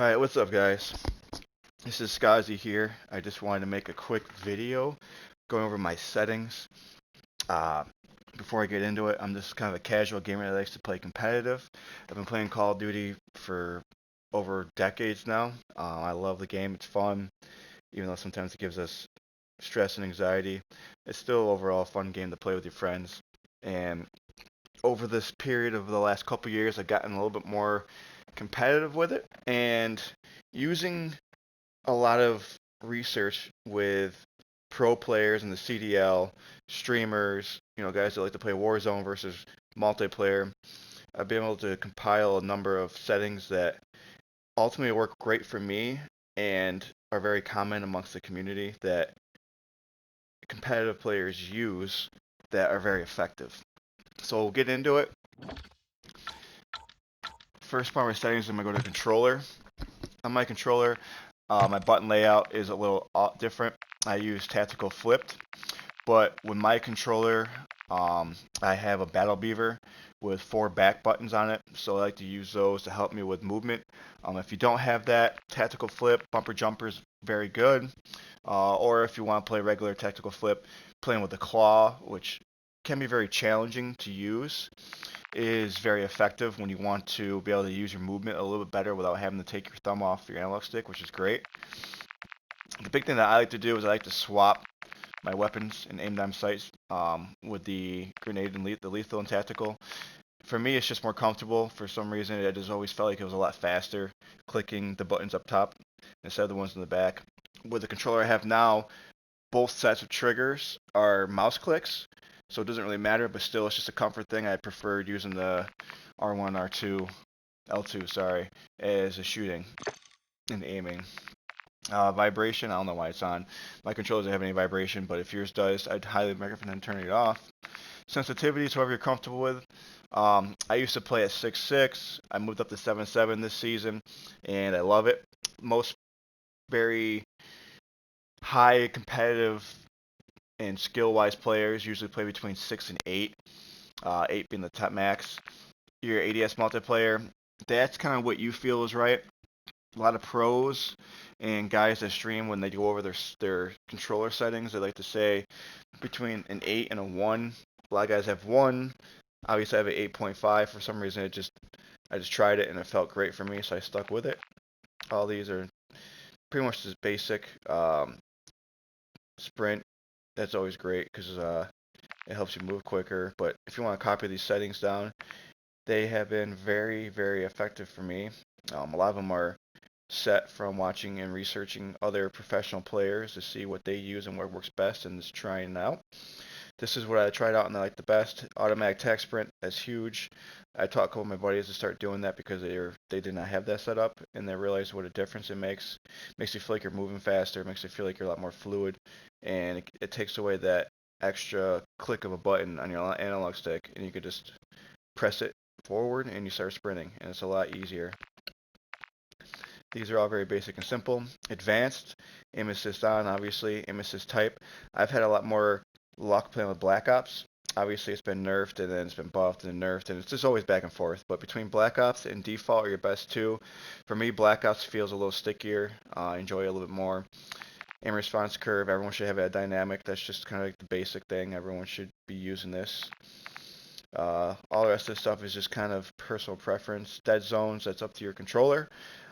Alright, what's up guys? This is Skazi here. I just wanted to make a quick video going over my settings. Uh, Before I get into it, I'm just kind of a casual gamer that likes to play competitive. I've been playing Call of Duty for over decades now. I love the game, it's fun, even though sometimes it gives us stress and anxiety. It's still overall a fun game to play with your friends. And over this period of the last couple years, I've gotten a little bit more competitive with it. And using a lot of research with pro players in the CDL, streamers, guys that like to play Warzone versus multiplayer. I've been able to compile a number of settings that ultimately work great for me and are very common amongst the community that competitive players use that are very effective. So we'll get into it. First part of my settings, I'm going to go to controller. On my controller, my button layout is a little different. I use tactical flipped, but with my controller, I have a Battle Beaver with 4 back buttons on it, so I like to use those to help me with movement. If you don't have that, tactical flip, bumper jumper is very good. Or if you want to play regular tactical flip, playing with the claw, which can be very challenging to use, is very effective when you want to be able to use your movement a little bit better without having to take your thumb off your analog stick, which is great. The big thing that I like to do is I like to swap my weapons and aim down sights with the grenade and the lethal and tactical. For me, it's just more comfortable. For some reason, I just always felt like it was a lot faster clicking the buttons up top instead of the ones in the back. With the controller I have now, both sets of triggers are mouse clicks, so it doesn't really matter, but still it's just a comfort thing. I preferred using the R1, R2, L2, sorry, as a shooting and aiming. Vibration, I don't know why it's on. My controller doesn't have any vibration, but if yours does, I'd highly recommend turning it off. Sensitivity is whatever you're comfortable with. I used to play at 6.6. I moved up to 7.7 this season, and I love it. Most very high competitive and skill-wise players usually play between 6 and 8. 8 being the top max. Your ADS multiplayer, that's kind of what you feel is right. A lot of pros and guys that stream when they go over their controller settings, they like to say between an 8 and a 1. A lot of guys have 1. Obviously, I have an 8.5. For some reason, I just tried it and it felt great for me, so I stuck with it. All these are pretty much just basic. Sprint, that's always great because it helps you move quicker. But if you want to copy these settings down, they have been very, very effective for me. A lot of them are set from watching and researching other professional players to see what they use and what works best and just trying it out. This is what I tried out and I like the best. Automatic tac sprint, that's huge. I taught a couple of my buddies to start doing that because they did not have that set up and they realized what a difference it makes. Makes you feel like you're moving faster, makes you feel like you're a lot more fluid, and it takes away that extra click of a button on your analog stick and you could just press it forward and you start sprinting and it's a lot easier. These are all very basic and simple. Advanced, aim assist on, obviously, aim assist type. I've had a lot more luck playing with Black Ops. Obviously, it's been nerfed and then it's been buffed and nerfed, and it's just always back and forth. But between Black Ops and default are your best two. For me, Black Ops feels a little stickier. I enjoy it a little bit more. Aim response curve, everyone should have a dynamic. That's just kind of like the basic thing. Everyone should be using this. All the rest of the stuff is just kind of personal preference. Dead zones, that's up to your controller.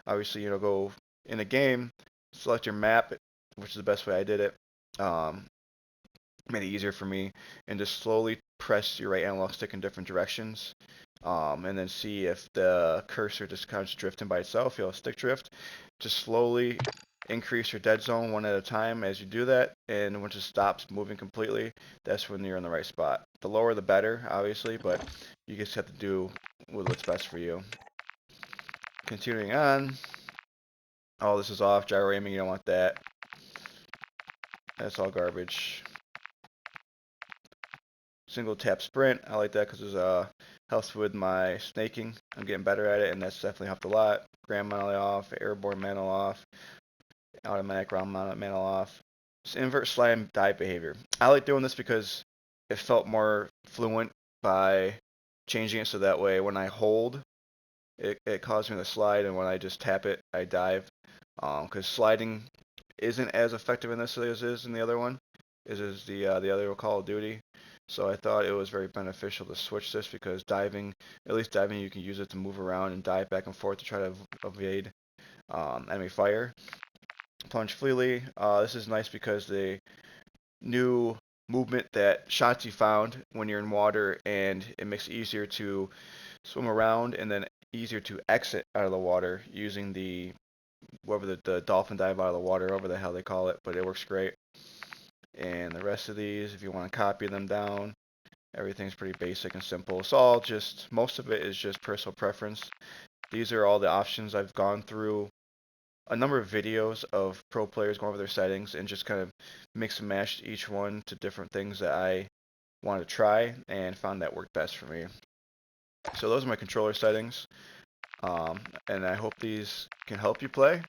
Obviously, go in a game, select your map, which is the best way I did it. Um, Made it easier for me, and just slowly press your right analog stick in different directions. And then see if the cursor just kind of drifting by itself. You'll stick drift. Just slowly increase your dead zone one at a time as you do that, and once it stops moving completely, that's when you're in the right spot. The lower the better, obviously, but you just have to do with what's best for you. Continuing on, all this is off. Gyro aiming, you don't want that. That's all garbage. Single tap sprint, I like that because it helps with my snaking. I'm getting better at it, and that's definitely helped a lot. Ground mantle off, airborne mantle off, automatic ground mantle off. Just invert slide and dive behavior. I like doing this because it felt more fluent by changing it so that way when I hold it caused me to slide, and when I just tap it, I dive. Because sliding isn't as effective in this as it is in the other one, as is the other Call of Duty. So I thought it was very beneficial to switch this because diving, at least diving, you can use it to move around and dive back and forth to try to evade enemy fire. Plunge freely. This is nice because the new movement that Shotzi found when you're in water, and it makes it easier to swim around and then easier to exit out of the water using the whatever the dolphin dive out of the water, whatever the hell they call it, but it works great. And the rest of these, if you want to copy them down, everything's pretty basic and simple. It's all just, most of it is just personal preference. These are all the options. I've gone through a number of videos of pro players going over their settings and just kind of mix and match each one to different things that I want to try and found that worked best for me. So those are my controller settings, and I hope these can help you play.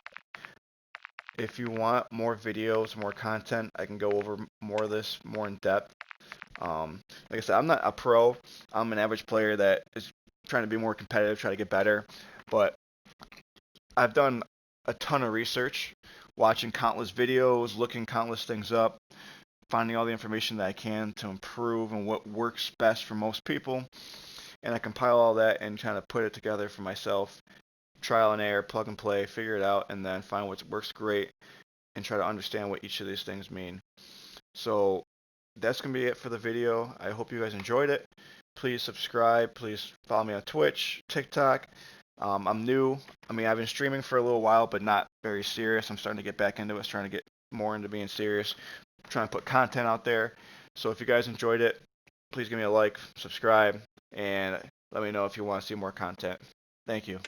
If you want more videos, more content, I can go over more of this more in depth. Like I said, I'm not a pro. I'm an average player that is trying to be more competitive, try to get better. But I've done a ton of research, watching countless videos, looking countless things up, finding all the information that I can to improve and what works best for most people. And I compile all that and kind of put it together for myself. Trial and error, plug and play, figure it out, and then find what works great and try to understand what each of these things mean. So that's going to be it for the video. I hope you guys enjoyed it. Please subscribe. Please follow me on Twitch, TikTok. I'm new. I mean, I've been streaming for a little while, but not very serious. I'm starting to get back into it. Trying to get more into being serious. I'm trying to put content out there. So if you guys enjoyed it, please give me a like, subscribe, and let me know if you want to see more content. Thank you.